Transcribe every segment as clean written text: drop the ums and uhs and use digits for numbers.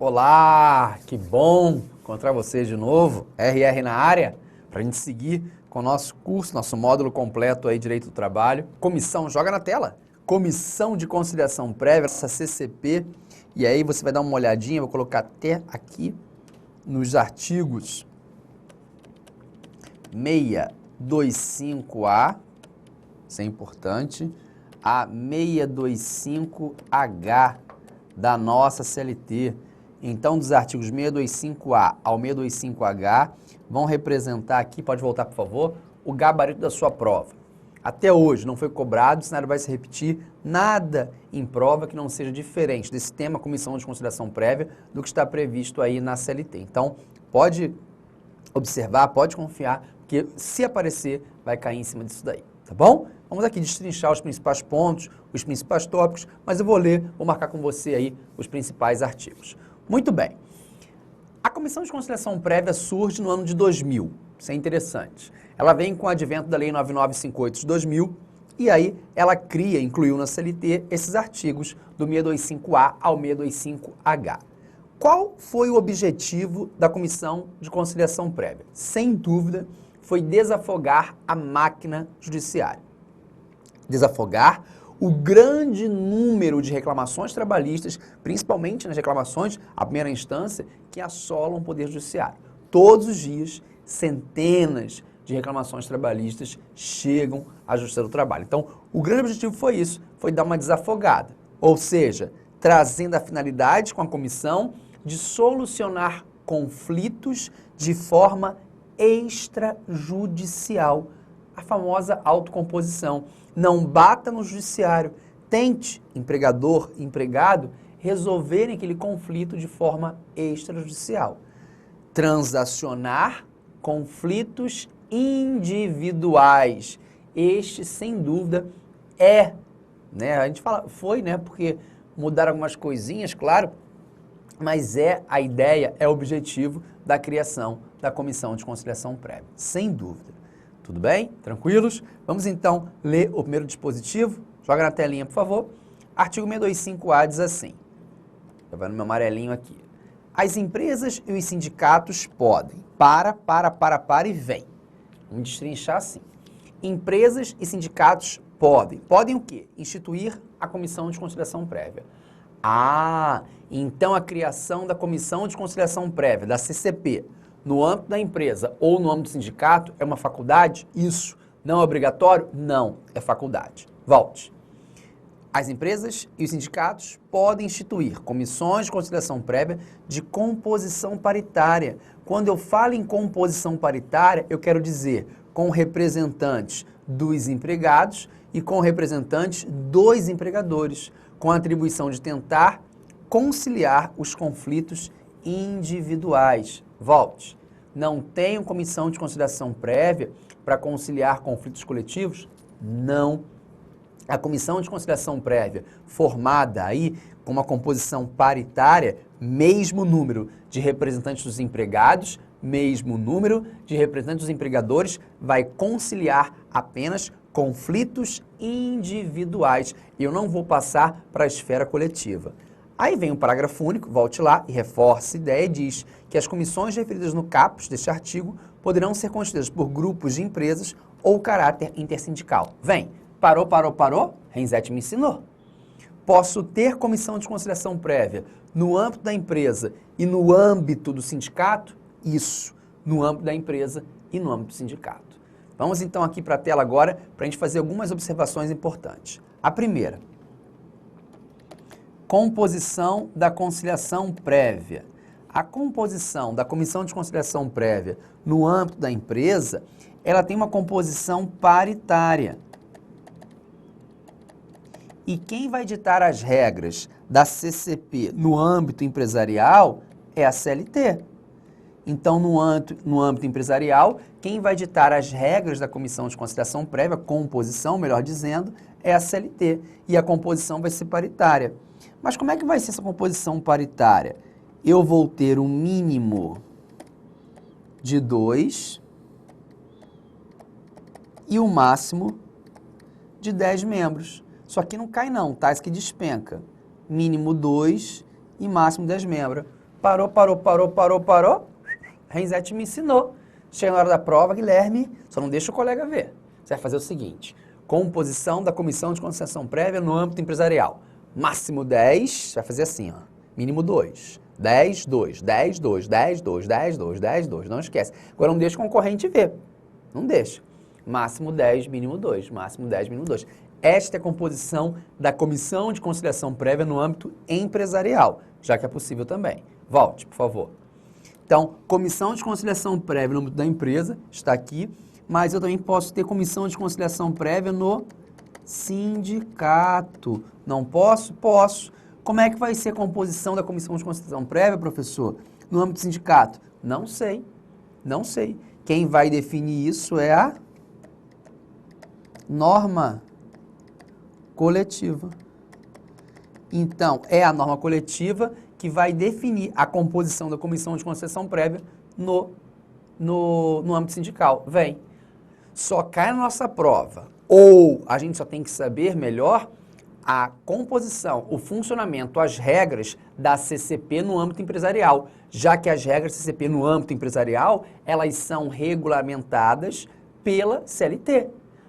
Olá, que bom encontrar vocês de novo, RR na área, para a gente seguir com o nosso curso, nosso módulo completo aí, Direito do Trabalho. Comissão, joga na tela, Comissão de Conciliação Prévia, essa CCP, e aí você vai dar uma olhadinha, vou colocar até aqui nos artigos 625A, isso é importante, a 625H da nossa CLT. Então, dos artigos 625A ao 625H, vão representar aqui, pode voltar por favor, o gabarito da sua prova. Até hoje não foi cobrado, o cenário vai se repetir, nada em prova que não seja diferente desse tema, Comissão de Conciliação Prévia, do que está previsto aí na CLT. Então, pode observar, pode confiar, porque se aparecer, vai cair em cima disso daí, tá bom? Vamos aqui destrinchar os principais pontos, os principais tópicos, mas eu vou ler, vou marcar com você aí os principais artigos. Muito bem. A Comissão de Conciliação Prévia surge no ano de 2000. Isso é interessante. Ela vem com o advento da Lei 9958 de 2000 e aí ela cria, incluiu na CLT, esses artigos do 625A ao 625H. Qual foi o objetivo da Comissão de Conciliação Prévia? Sem dúvida, foi desafogar a máquina judiciária. Desafogar o grande número de reclamações trabalhistas, principalmente nas reclamações, à primeira instância, que assolam o Poder Judiciário. Todos os dias, centenas de reclamações trabalhistas chegam à Justiça do Trabalho. Então, o grande objetivo foi isso, foi dar uma desafogada. Ou seja, trazendo a finalidade com a comissão de solucionar conflitos de forma extrajudicial. A famosa autocomposição. Não bata no judiciário, tente, empregador, empregado, resolverem aquele conflito de forma extrajudicial. Transacionar conflitos individuais. Este, sem dúvida, é, né? A gente fala, foi, né? Porque mudaram algumas coisinhas, claro, mas é a ideia, é o objetivo da criação da Comissão de Conciliação Prévia, sem dúvida. Tudo bem? Tranquilos? Vamos então ler o primeiro dispositivo. Joga na telinha, por favor. Artigo 625A diz assim. Tá vendo meu amarelinho aqui. As empresas e os sindicatos podem. Para e vem. Vamos destrinchar assim. Empresas e sindicatos podem. Podem o quê? Instituir a Comissão de Conciliação Prévia. Ah, então a criação da Comissão de Conciliação Prévia, da CCP, no âmbito da empresa ou no âmbito do sindicato, é uma faculdade? Isso. Não é obrigatório? Não, é faculdade. Volte. As empresas e os sindicatos podem instituir comissões de conciliação prévia de composição paritária. Quando eu falo em composição paritária, eu quero dizer com representantes dos empregados e com representantes dos empregadores, com a atribuição de tentar conciliar os conflitos individuais. Volte. Não tenho comissão de conciliação prévia para conciliar conflitos coletivos? Não. A comissão de conciliação prévia, formada aí com uma composição paritária, mesmo número de representantes dos empregados, mesmo número de representantes dos empregadores, vai conciliar apenas conflitos individuais. Eu não vou passar para a esfera coletiva. Aí vem um parágrafo único, volte lá e reforce a ideia e diz que as comissões referidas no caput deste artigo poderão ser constituídas por grupos de empresas ou caráter intersindical. Vem, parou, Renzetti me ensinou. Posso ter comissão de conciliação prévia no âmbito da empresa e no âmbito do sindicato? Isso, no âmbito da empresa e no âmbito do sindicato. Vamos então aqui para a tela agora para a gente fazer algumas observações importantes. A primeira, composição da conciliação prévia. A composição da comissão de conciliação prévia no âmbito da empresa, ela tem uma composição paritária. E quem vai ditar as regras da CCP no âmbito empresarial é a CLT. Então, no âmbito empresarial, quem vai ditar as regras da comissão de conciliação prévia, composição, melhor dizendo, é a CLT. E a composição vai ser paritária. Mas como é que vai ser essa composição paritária? Eu vou ter um mínimo de 2 e o máximo de 10 membros. Isso aqui não cai não, tá? Isso aqui despenca. Mínimo 2 e máximo 10 membros. Parou. Renzetti me ensinou. Chega na hora da prova, Guilherme, só não deixa o colega ver. Você vai fazer o seguinte: composição da comissão de conciliação prévia no âmbito empresarial. Máximo 10, você vai fazer assim, ó. Mínimo 2. 10, 2, 10, 2, 10, 2, 10, 2, 10, 2. Não esquece. Agora não deixa o concorrente ver. Não deixa. Máximo 10, mínimo 2. Máximo 10, mínimo 2. Esta é a composição da comissão de conciliação prévia no âmbito empresarial, já que é possível também. Volte, por favor. Então, comissão de conciliação prévia no âmbito da empresa, está aqui, mas eu também posso ter comissão de conciliação prévia no sindicato. Não posso? Posso. Como é que vai ser a composição da comissão de conciliação prévia, professor, no âmbito do sindicato? Não sei. Não sei. Quem vai definir isso é a norma coletiva. Então, é a norma coletiva que vai definir a composição da comissão de conciliação prévia no âmbito sindical. Vem. Só cai na nossa prova. Ou a gente só tem que saber melhor a composição, o funcionamento, as regras da CCP no âmbito empresarial, já que as regras da CCP no âmbito empresarial, elas são regulamentadas pela CLT.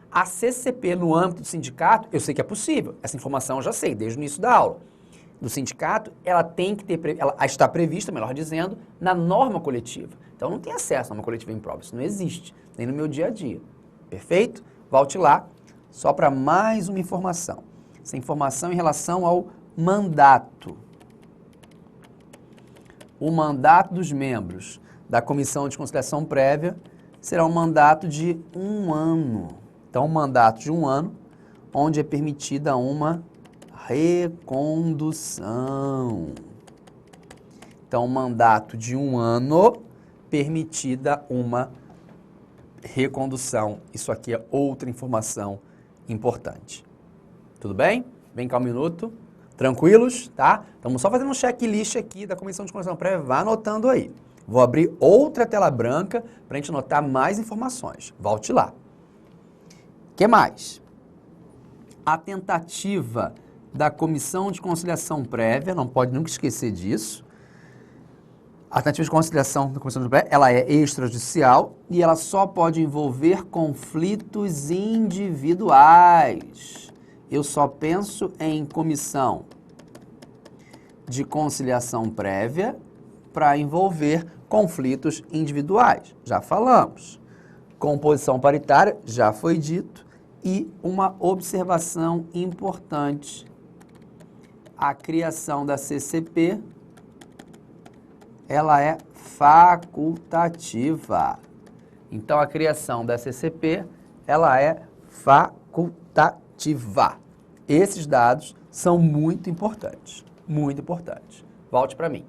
A CCP no âmbito do sindicato, eu sei que é possível, essa informação eu já sei, desde o início da aula. Do sindicato, ela tem que ter, ela está prevista, melhor dizendo, na norma coletiva. Então, não tem acesso à norma coletiva em prova, isso não existe, nem no meu dia a dia. Perfeito? Volte lá, só para mais uma informação. Essa informação em relação ao mandato. O mandato dos membros da Comissão de Conciliação Prévia será um mandato de 1 ano. Então, um mandato de 1 ano, onde é permitida uma recondução. Então, um mandato de 1 ano, permitida uma recondução. Isso aqui é outra informação importante. Tudo bem? Vem cá um minuto. Tranquilos, tá? Estamos só fazendo um checklist aqui da Comissão de Conciliação Prévia. Vá anotando aí. Vou abrir outra tela branca para a gente anotar mais informações. Volte lá. O que mais? A tentativa da Comissão de Conciliação Prévia, não pode nunca esquecer disso. A tentativa de conciliação da Comissão de Prévia, ela é extrajudicial e ela só pode envolver conflitos individuais. Eu só penso em comissão de conciliação prévia para envolver conflitos individuais. Já falamos. Composição paritária, já foi dito. E uma observação importante. A criação da CCP, ela é facultativa. Então, a criação da CCP, ela é facultativa. Esses dados são muito importantes. Muito importantes. Volte para mim.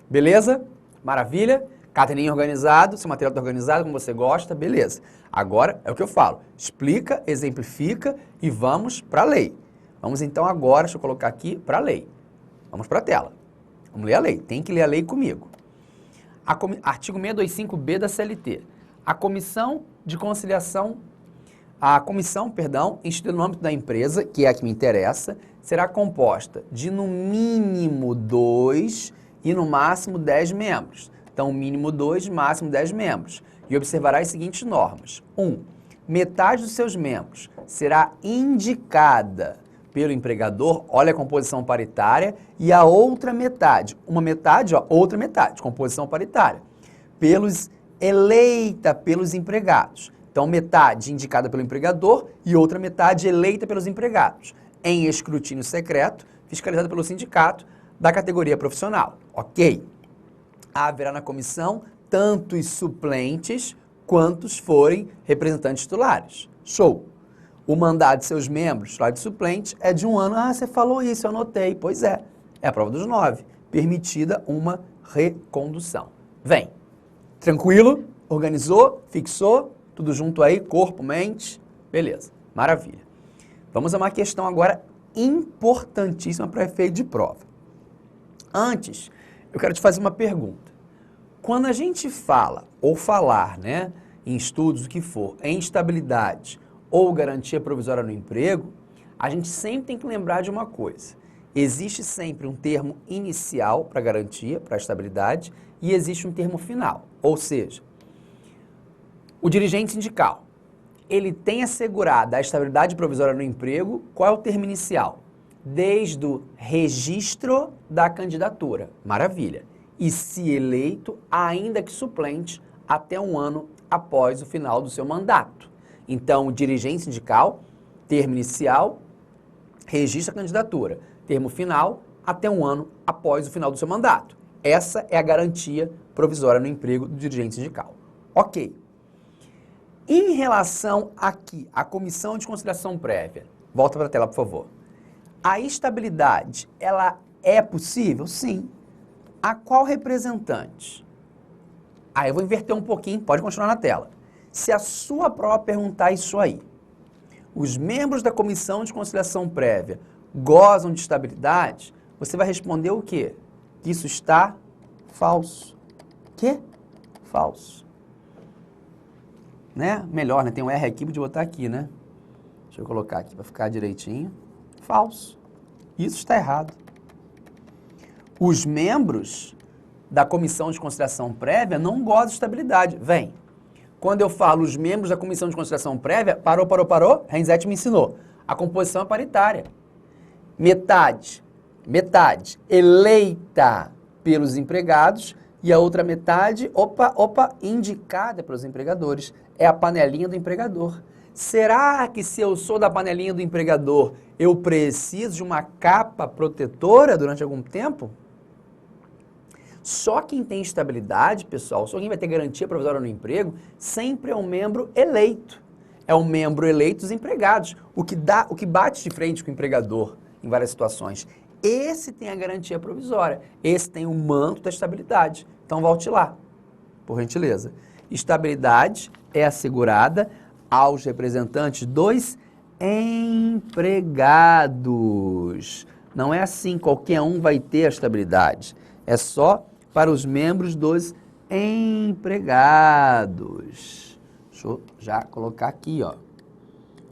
Beleza? Maravilha? Caderninho organizado, seu material está organizado como você gosta, beleza. Agora é o que eu falo. Explica, exemplifica e vamos para a lei. Vamos então agora, deixa eu colocar aqui, para a lei. Vamos para a tela. Vamos ler a lei. Tem que ler a lei comigo. Artigo 625B da CLT. A comissão, instituída no âmbito da empresa, que é a que me interessa, será composta de no mínimo 2 e no máximo 10 membros. Então, mínimo 2, máximo 10 membros. E observará as seguintes normas. 1. Metade dos seus membros será indicada pelo empregador, olha a composição paritária, e a outra metade, uma metade, ó, outra metade, composição paritária, eleita pelos empregados. Então, metade indicada pelo empregador e outra metade eleita pelos empregados, em escrutínio secreto, fiscalizado pelo sindicato da categoria profissional. Ok? Haverá na comissão tantos suplentes quantos forem representantes titulares. Show! O mandato de seus membros, lá de suplente, é de 1 ano. Ah, você falou isso, eu anotei. Pois é, é a prova dos 9. Permitida uma recondução. Vem. Tranquilo? Organizou? Fixou? Tudo junto aí? Corpo, mente? Beleza. Maravilha. Vamos a uma questão agora importantíssima para efeito de prova. Antes, eu quero te fazer uma pergunta. Quando a gente fala, ou falar, né, em estudos, o que for, em estabilidade ou garantia provisória no emprego, a gente sempre tem que lembrar de uma coisa. Existe sempre um termo inicial para garantia, para estabilidade, e existe um termo final. Ou seja, o dirigente sindical, ele tem assegurada a estabilidade provisória no emprego, qual é o termo inicial? Desde o registro da candidatura. Maravilha. E se eleito, ainda que suplente, até um ano após o final do seu mandato. Então, o dirigente sindical, termo inicial, registra a candidatura. Termo final, até um ano após o final do seu mandato. Essa é a garantia provisória no emprego do dirigente sindical. Ok. Em relação aqui, à comissão de conciliação prévia, volta para a tela, por favor. A estabilidade, ela é possível? Sim. A qual representante? Aí eu vou inverter um pouquinho, pode continuar na tela. Se a sua prova perguntar isso aí, os membros da comissão de conciliação prévia gozam de estabilidade, você vai responder o quê? Que isso está falso. Quê? Falso. Né? Melhor, né? Tem um R aqui, vou botar aqui, né? Deixa eu colocar aqui para ficar direitinho. Falso. Isso está errado. Os membros da comissão de conciliação prévia não gozam de estabilidade. Vem. Quando eu falo os membros da comissão de conciliação prévia, parou, Renzetti me ensinou. A composição é paritária. Metade eleita pelos empregados e a outra metade, indicada pelos empregadores. É a panelinha do empregador. Será que se eu sou da panelinha do empregador, eu preciso de uma capa protetora durante algum tempo? Só quem tem estabilidade, pessoal, só quem vai ter garantia provisória no emprego, sempre é um membro eleito. É um membro eleito dos empregados, o que bate de frente com o empregador em várias situações. Esse tem a garantia provisória, esse tem o manto da estabilidade. Então volte lá, por gentileza. Estabilidade é assegurada aos representantes dos empregados. Não é assim, qualquer um vai ter a estabilidade. É só para os membros dos empregados. Deixa eu já colocar aqui, ó.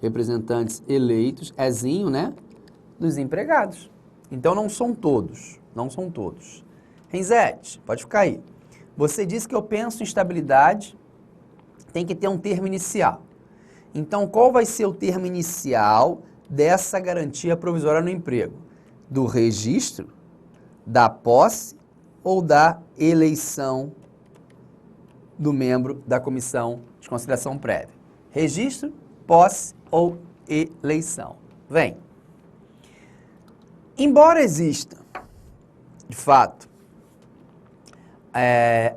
Representantes eleitos, Ezinho, né? Dos empregados. Então não são todos, não são todos. Renzetti, pode ficar aí. Você disse que eu penso em estabilidade, tem que ter um termo inicial. Então qual vai ser o termo inicial dessa garantia provisória no emprego? Do registro, da posse ou da eleição do membro da comissão de conciliação prévia? Registro, posse ou eleição? Vem. Embora exista, de fato,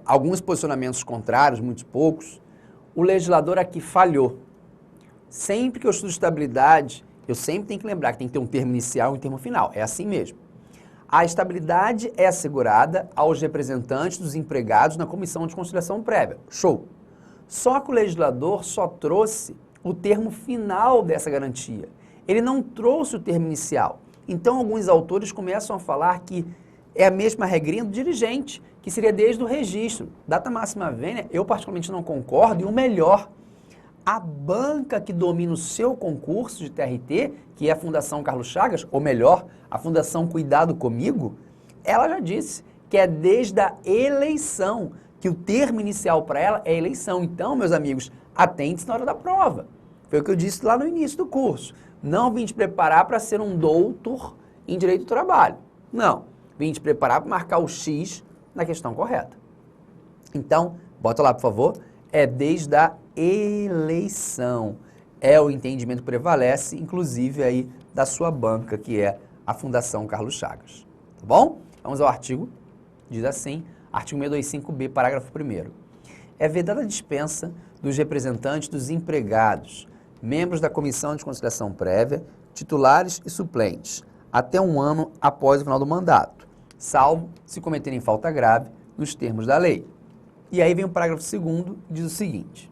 alguns posicionamentos contrários, muitos poucos, o legislador aqui falhou. Sempre que eu estudo estabilidade, eu sempre tenho que lembrar que tem que ter um termo inicial e um termo final. É assim mesmo. A estabilidade é assegurada aos representantes dos empregados na comissão de conciliação prévia. Show! Só que o legislador só trouxe o termo final dessa garantia. Ele não trouxe o termo inicial. Então, alguns autores começam a falar que é a mesma regrinha do dirigente, que seria desde o registro. Data máxima vênia, eu particularmente não concordo, e o melhor, a banca que domina o seu concurso de TRT, que é a Fundação Carlos Chagas, ou melhor, a Fundação Cuidado Comigo, ela já disse que é desde a eleição, que o termo inicial para ela é eleição. Então, meus amigos, atente-se na hora da prova. Foi o que eu disse lá no início do curso. Não vim te preparar para ser um doutor em direito do trabalho. Não. Vim te preparar para marcar o X na questão correta. Então, bota lá, por favor. É desde a eleição. É o entendimento que prevalece, inclusive aí da sua banca, que é a Fundação Carlos Chagas. Tá bom? Vamos ao artigo. Diz assim, artigo 625b, parágrafo 1º. É vedada a dispensa dos representantes dos empregados, membros da comissão de conciliação prévia, titulares e suplentes, até um ano após o final do mandato, salvo se cometerem falta grave nos termos da lei. E aí vem o parágrafo 2º, diz o seguinte.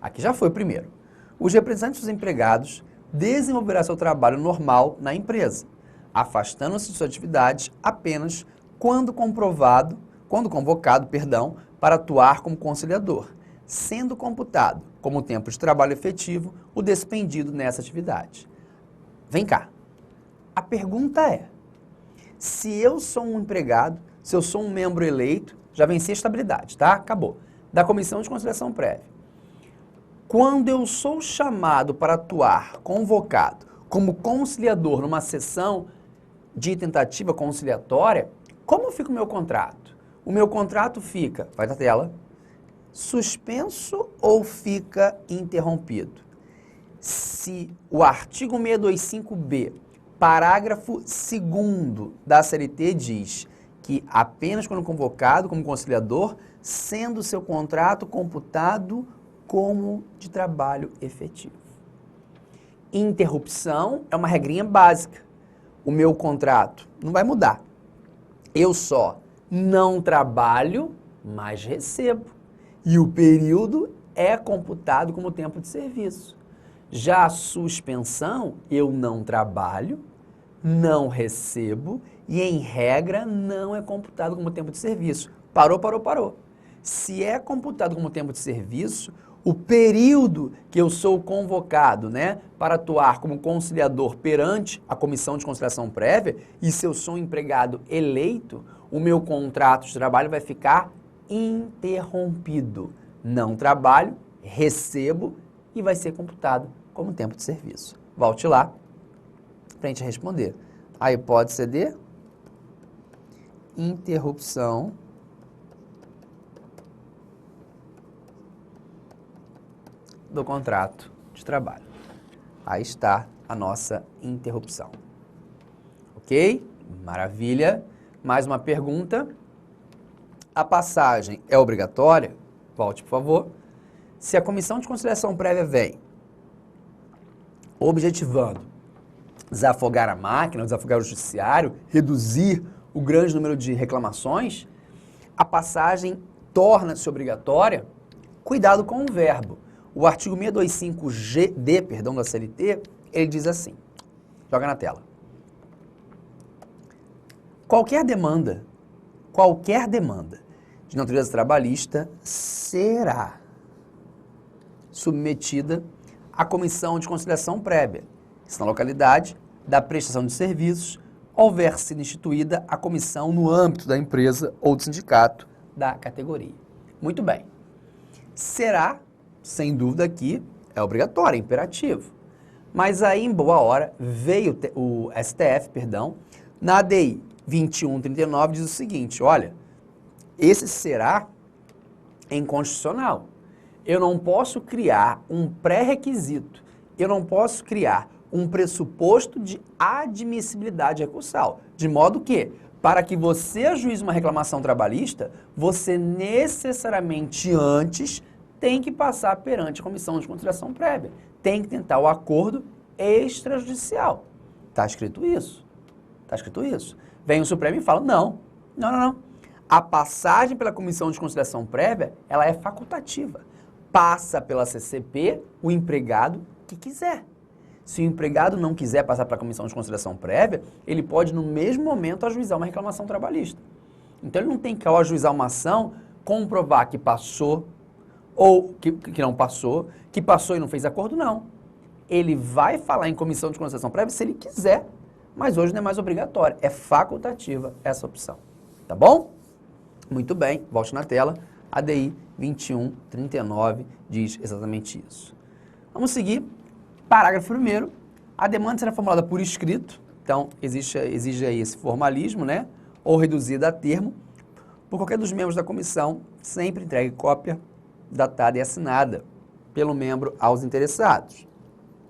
Aqui já foi o primeiro. Os representantes dos empregados desenvolverão seu trabalho normal na empresa, afastando-se de suas atividades apenas quando comprovado quando convocado, perdão, para atuar como conciliador, sendo computado como tempo de trabalho efetivo o despendido nessa atividade. Vem cá. A pergunta é, se eu sou um empregado, se eu sou um membro eleito, já venci a estabilidade, tá? Acabou. Da Comissão de Conciliação Prévia. Quando eu sou chamado para atuar, convocado, como conciliador numa sessão de tentativa conciliatória, como fica o meu contrato? O meu contrato fica, vai na tela, suspenso ou fica interrompido? Se o artigo 625B, parágrafo 2º da CLT diz que apenas quando convocado como conciliador, sendo seu contrato computado como de trabalho efetivo. Interrupção é uma regrinha básica. O meu contrato não vai mudar. Eu só não trabalho, mas recebo. E o período é computado como tempo de serviço. Já a suspensão, eu não trabalho, não recebo e, em regra, não é computado como tempo de serviço. Parou, parou, parou. Se é computado como tempo de serviço, o período que eu sou convocado, né, para atuar como conciliador perante a Comissão de Conciliação Prévia, e se eu sou um empregado eleito, o meu contrato de trabalho vai ficar interrompido. Não trabalho, recebo e vai ser computado como tempo de serviço. Volte lá para a gente responder. A hipótese de interrupção do contrato de trabalho. Aí está a nossa interrupção. Ok? Maravilha. Mais uma pergunta. A passagem é obrigatória? Volte, por favor. Se a Comissão de Conciliação Prévia vem objetivando desafogar a máquina, desafogar o judiciário, reduzir o grande número de reclamações, a passagem torna-se obrigatória. Cuidado com o verbo. O artigo 625G-D, perdão, da CLT, ele diz assim, joga na tela. Qualquer demanda de natureza trabalhista será submetida à Comissão de Conciliação Prévia, se na localidade da prestação de serviços houver sido instituída a comissão no âmbito da empresa ou do sindicato da categoria. Muito bem. Será, sem dúvida aqui, é obrigatório, é imperativo. Mas aí, em boa hora, veio o STF, na ADI 2139 diz o seguinte, olha, esse será inconstitucional. Eu não posso criar um pré-requisito, eu não posso criar um pressuposto de admissibilidade recursal, de modo que, para que você ajuize uma reclamação trabalhista, você necessariamente antes tem que passar perante a Comissão de Conciliação Prévia, tem que tentar o acordo extrajudicial. Está escrito isso. Está escrito isso. Vem o Supremo e fala, não. A passagem pela Comissão de Conciliação Prévia, ela é facultativa. Passa pela CCP o empregado que quiser. Se o empregado não quiser passar pela Comissão de Conciliação Prévia, ele pode, no mesmo momento, ajuizar uma reclamação trabalhista. Então, ele não tem que, ao ajuizar uma ação, comprovar que passou ou que não passou, que passou e não fez acordo, não. Ele vai falar em Comissão de Conciliação Prévia se ele quiser, mas hoje não é mais obrigatório, é facultativa essa opção. Tá bom? Muito bem, volte na tela. ADI 2139 diz exatamente isso. Vamos seguir. Parágrafo 1º. A demanda será formulada por escrito, então exige aí esse formalismo, né? Ou reduzida a termo, por qualquer dos membros da comissão, sempre entregue cópia datada e assinada pelo membro aos interessados.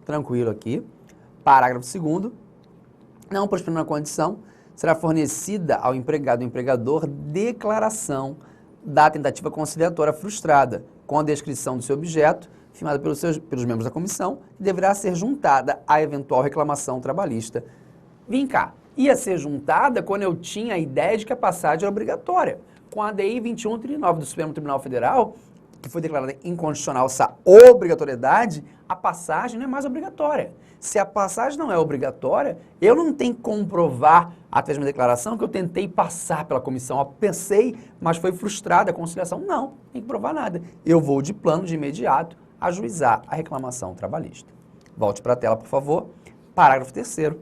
Tranquilo aqui. Parágrafo 2º. Não prosperando a condição, será fornecida ao empregado ou empregador declaração da tentativa conciliatória frustrada, com a descrição do seu objeto, firmada pelos membros da comissão, e deverá ser juntada à eventual reclamação trabalhista. Vem cá, ia ser juntada quando eu tinha a ideia de que a passagem era obrigatória. Com a ADI 2139 do Supremo Tribunal Federal, que foi declarada incondicional essa obrigatoriedade, a passagem não é mais obrigatória. Se a passagem não é obrigatória, eu não tenho que comprovar, através de uma declaração, que eu tentei passar pela comissão. Eu pensei, mas foi frustrada a conciliação. Não, tem que provar nada. Eu vou de plano, de imediato, ajuizar a reclamação trabalhista. Volte para a tela, por favor. Parágrafo 3º.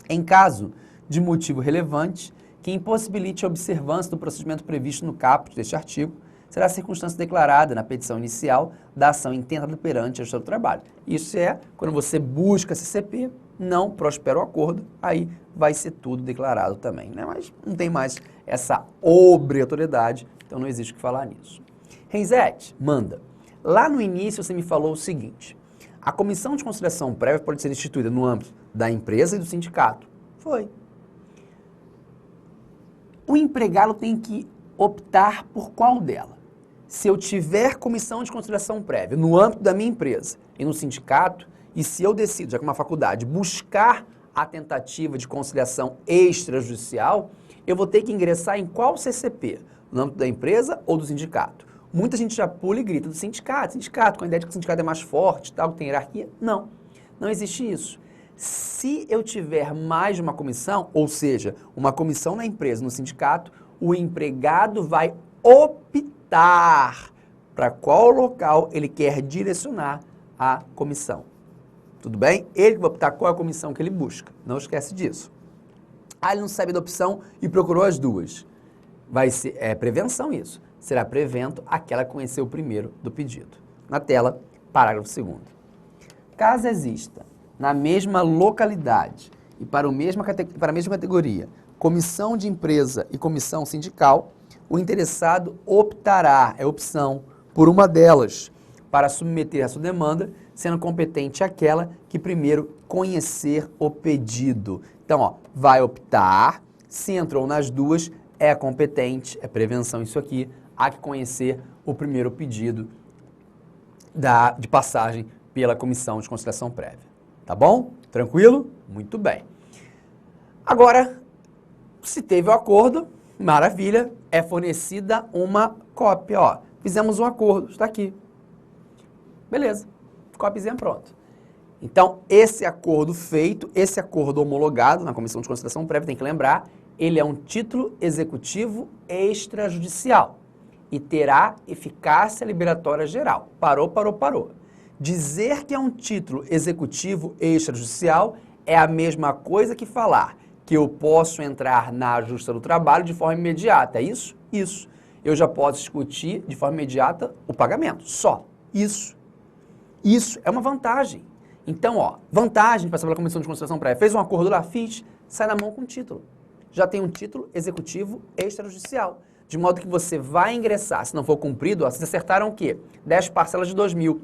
Em caso de motivo relevante que impossibilite a observância do procedimento previsto no caput deste artigo, será a circunstância declarada na petição inicial da ação intentada perante a Justiça do Trabalho. Isso é, quando você busca CCP, não prospera o acordo, aí vai ser tudo declarado também, né? Mas não tem mais essa obrigatoriedade, então não existe o que falar nisso. Renzetti, manda. Lá no início você me falou o seguinte, a comissão de conciliação prévia pode ser instituída no âmbito da empresa e do sindicato. Foi. O empregado tem que optar por qual dela? Se eu tiver comissão de conciliação prévia no âmbito da minha empresa e no sindicato, e se eu decido, já que é uma faculdade, buscar a tentativa de conciliação extrajudicial, eu vou ter que ingressar em qual CCP? No âmbito da empresa ou do sindicato? Muita gente já pula e grita do sindicato, com a ideia de que o sindicato é mais forte, tal, que tem hierarquia. Não, não existe isso. Se eu tiver mais de uma comissão, ou seja, uma comissão na empresa, no sindicato, o empregado vai optar para qual local ele quer direcionar a comissão. Tudo bem? Ele vai optar qual é a comissão que ele busca. Não esquece disso. Ah, ele não sabe da opção e procurou as duas. Vai ser, prevenção isso. Será prevento aquela que conheceu primeiro do pedido. Na tela, parágrafo 2º. Caso exista na mesma localidade e para a mesma categoria, comissão de empresa e comissão sindical, o interessado optará, é opção, por uma delas, para submeter a sua demanda, sendo competente aquela que primeiro conhecer o pedido. Então, ó, vai optar, se entrou nas duas, é competente, é prevenção isso aqui, há que conhecer o primeiro pedido de passagem pela comissão de conciliação prévia. Tá bom? Tranquilo? Muito bem. Agora, se teve o acordo, maravilha, é fornecida uma cópia, ó. Fizemos um acordo, está aqui. Beleza, cópiazinha pronta. Então, esse acordo feito, esse acordo homologado na Comissão de Conciliação Prévia, tem que lembrar, ele é um título executivo extrajudicial e terá eficácia liberatória geral. Parou. Dizer que é um título executivo extrajudicial é a mesma coisa que falar que eu posso entrar na Justiça do Trabalho de forma imediata. É isso? Isso. Eu já posso discutir de forma imediata o pagamento. Só. Isso. Isso é uma vantagem. Então, ó, vantagem de passar pela Comissão de Conciliação Prévia. Fez um acordo lá, fiz, sai na mão com o título. Já tem um título executivo extrajudicial. De modo que você vai ingressar, se não for cumprido, ó, vocês acertaram o quê? 10 parcelas de 2.000.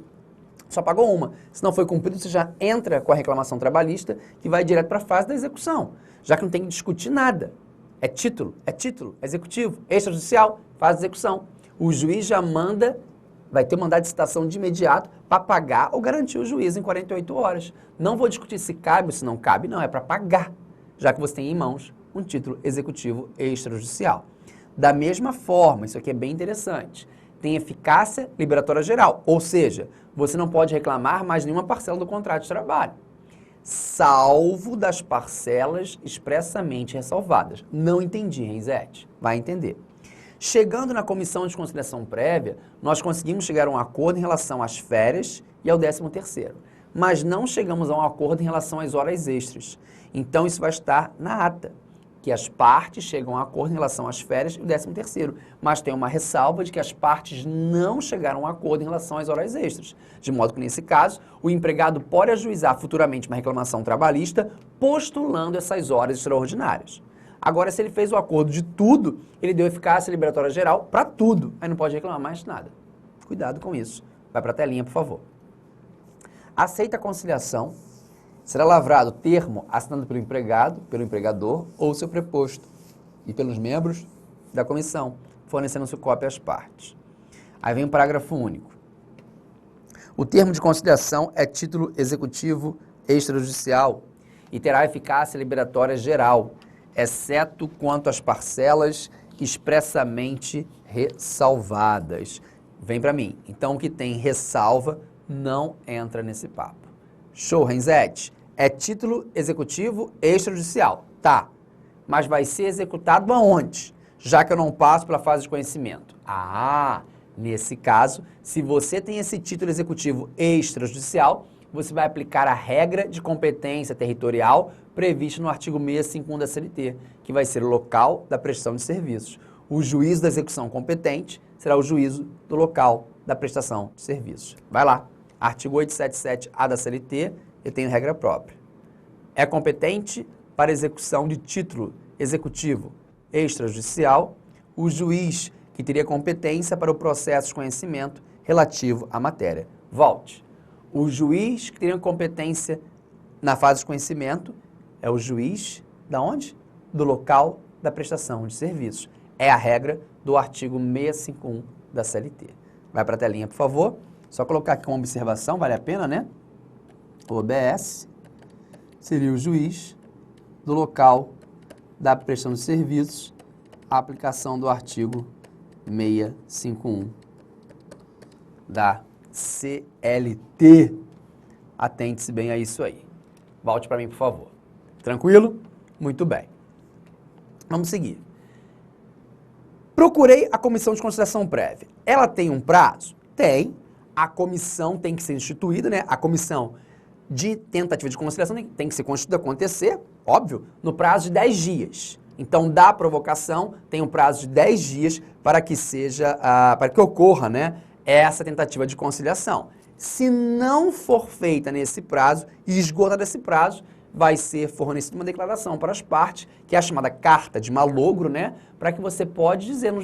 Só pagou uma. Se não foi cumprido, você já entra com a reclamação trabalhista que vai direto para a fase da execução, já que não tem que discutir nada. É título, executivo, extrajudicial, fase de execução. O juiz já manda, vai ter mandado de citação de imediato para pagar ou garantir o juízo em 48 horas. Não vou discutir se cabe ou se não cabe, não, é para pagar, já que você tem em mãos um título executivo extrajudicial. Da mesma forma, isso aqui é bem interessante, tem eficácia liberatória geral, ou seja, você não pode reclamar mais nenhuma parcela do contrato de trabalho, salvo das parcelas expressamente ressalvadas. Não entendi, Renzetti? Vai entender. Chegando na Comissão de Conciliação Prévia, nós conseguimos chegar a um acordo em relação às férias e ao 13º, mas não chegamos a um acordo em relação às horas extras. Então, isso vai estar na ata, que as partes chegam a acordo em relação às férias e o 13º, mas tem uma ressalva de que as partes não chegaram a acordo em relação às horas extras, de modo que, nesse caso, o empregado pode ajuizar futuramente uma reclamação trabalhista postulando essas horas extraordinárias. Agora, se ele fez o acordo de tudo, ele deu eficácia liberatória geral para tudo, aí não pode reclamar mais nada. Cuidado com isso. Vai para a telinha, por favor. Aceita a conciliação. Será lavrado termo assinado pelo empregado, pelo empregador ou seu preposto e pelos membros da comissão, fornecendo-se cópia às partes. Aí vem o parágrafo único. O termo de conciliação é título executivo extrajudicial e terá eficácia liberatória geral, exceto quanto às parcelas expressamente ressalvadas. vem para mim. Então, o que tem ressalva não entra nesse papo. Show, Renzetti? É título executivo extrajudicial. Tá, mas vai ser executado aonde? Já que eu não passo pela fase de conhecimento. Ah, nesse caso, se você tem esse título executivo extrajudicial, você vai aplicar a regra de competência territorial prevista no artigo 651 da CLT, que vai ser o local da prestação de serviços. O juízo da execução competente será o juízo do local da prestação de serviços. Vai lá, artigo 877-A da CLT, eu tenho regra própria. É competente para execução de título executivo extrajudicial o juiz que teria competência para o processo de conhecimento relativo à matéria. Volte. O juiz que teria competência na fase de conhecimento é o juiz da onde? Do local da prestação de serviços. É a regra do artigo 651 da CLT. Vai para a telinha, por favor. Só colocar aqui uma observação, vale a pena, né? O OBS seria o juiz do local da prestação de serviços, a aplicação do artigo 651 da CLT. Atente-se bem a isso aí. Volte para mim, por favor. Tranquilo? Muito bem. Vamos seguir. Procurei a comissão de conciliação prévia. Ela tem um prazo? Tem. A comissão tem que ser instituída, né? A comissão de tentativa de conciliação tem que ser constituída, acontecer, óbvio, no prazo de 10 dias. Então, da provocação, tem um prazo de 10 dias para que para que ocorra, né, essa tentativa de conciliação. Se não for feita nesse prazo e esgotada esse prazo, vai ser fornecida uma declaração para as partes, que é a chamada carta de malogro, né, para que você possa dizer no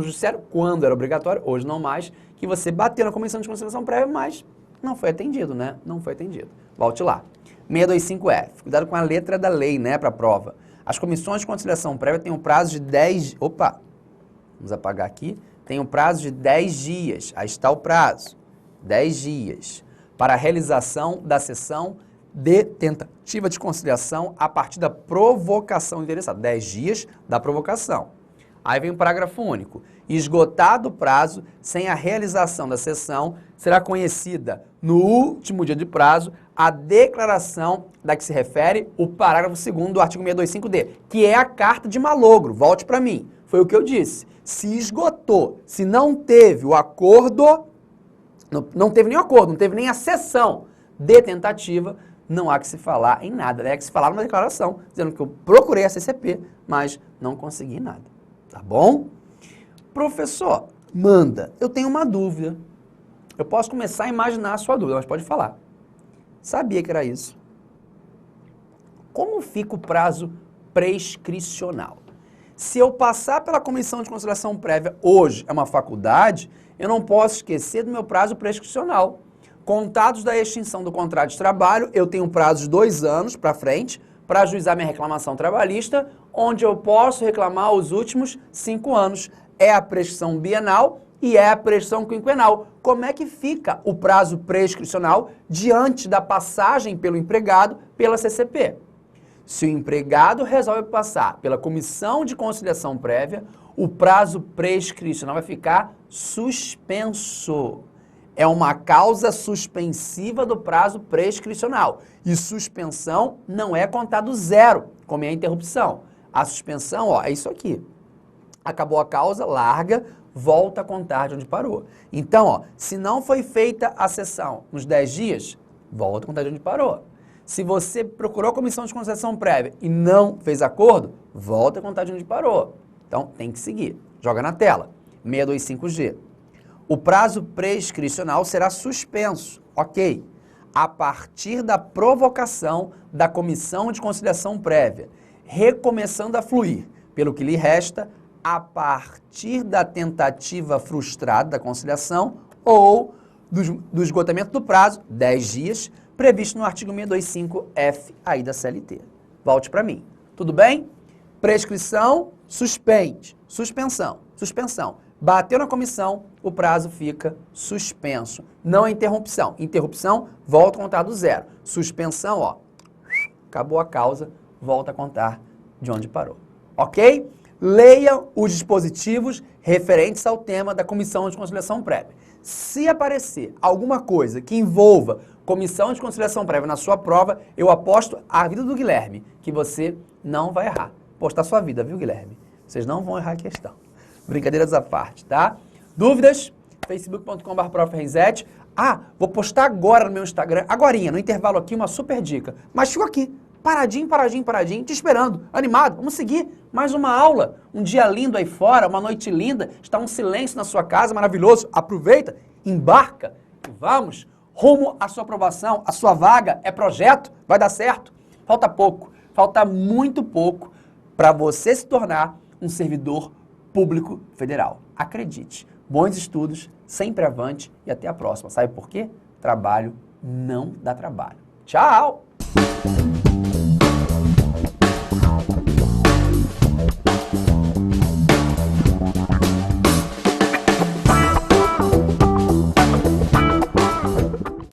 judiciário, quando era obrigatório, hoje não mais, que você bateu na comissão de conciliação prévia, mas não foi atendido, né? Não foi atendido. Volte lá. 625F. Cuidado com a letra da lei, né, para a prova. As comissões de conciliação prévia têm um prazo de 10... Opa! Vamos apagar aqui. Tem um prazo de 10 dias. Aí está o prazo. 10 dias. Para a realização da sessão de tentativa de conciliação a partir da provocação do interessado. 10 dias da provocação. Aí vem o parágrafo único. Esgotado o prazo, sem a realização da sessão, será conhecida no último dia de prazo a declaração da que se refere o parágrafo 2º do artigo 625D, que é a carta de malogro. Volte para mim. Foi o que eu disse. Se esgotou, se não teve o acordo, não teve nem o acordo, não teve nem a sessão de tentativa, não há que se falar em nada. É que se falar numa declaração, dizendo que eu procurei a CCP, mas não consegui nada. Tá bom? Professor, manda, eu tenho uma dúvida. Eu posso começar a imaginar a sua dúvida, mas pode falar. Sabia que era isso. Como fica o prazo prescricional? Se eu passar pela comissão de conciliação prévia hoje, é uma faculdade, eu não posso esquecer do meu prazo prescricional. Contados da extinção do contrato de trabalho, eu tenho um prazo de 2 anos para frente para ajuizar minha reclamação trabalhista, onde eu posso reclamar os últimos 5 anos. É a prescrição bienal e é a prescrição quinquenal. Como é que fica o prazo prescricional diante da passagem pelo empregado pela CCP? Se o empregado resolve passar pela comissão de conciliação prévia, o prazo prescricional vai ficar suspenso. É uma causa suspensiva do prazo prescricional. E suspensão não é contado zero, como é a interrupção. A suspensão, ó, é isso aqui. Acabou a causa, larga, volta a contar de onde parou. Então, ó, se não foi feita a sessão nos 10 dias, volta a contar de onde parou. Se você procurou a comissão de conciliação prévia e não fez acordo, volta a contar de onde parou. Então, tem que seguir. Joga na tela. 625G. O prazo prescricional será suspenso, ok, a partir da provocação da comissão de conciliação prévia, recomeçando a fluir, pelo que lhe resta, a partir da tentativa frustrada da conciliação ou do esgotamento do prazo, 10 dias, previsto no artigo 625F aí da CLT. Volte para mim. Tudo bem? Prescrição, suspende. Suspensão. Bateu na comissão, o prazo fica suspenso. Não é interrupção. Interrupção, volta a contar do zero. Suspensão, ó, acabou a causa, volta a contar de onde parou. Ok? Leia os dispositivos referentes ao tema da Comissão de Conciliação Prévia. Se aparecer alguma coisa que envolva Comissão de Conciliação Prévia na sua prova, eu aposto a vida do Guilherme, que você não vai errar. Apostar a sua vida, viu, Guilherme? Vocês não vão errar a questão. Brincadeiras à parte, tá? Dúvidas? facebook.com/profrenzetti. Ah, vou postar agora no meu Instagram, agorinha, no intervalo aqui, uma super dica. Mas fico aqui, paradinho, te esperando, animado. Vamos seguir mais uma aula. Um dia lindo aí fora, uma noite linda, está um silêncio na sua casa, maravilhoso. Aproveita, embarca e vamos rumo à sua aprovação. A sua vaga é projeto, vai dar certo. Falta pouco, falta muito pouco para você se tornar um servidor público federal. Acredite. Bons estudos, sempre avante e até a próxima. Sabe por quê? Trabalho não dá trabalho. Tchau!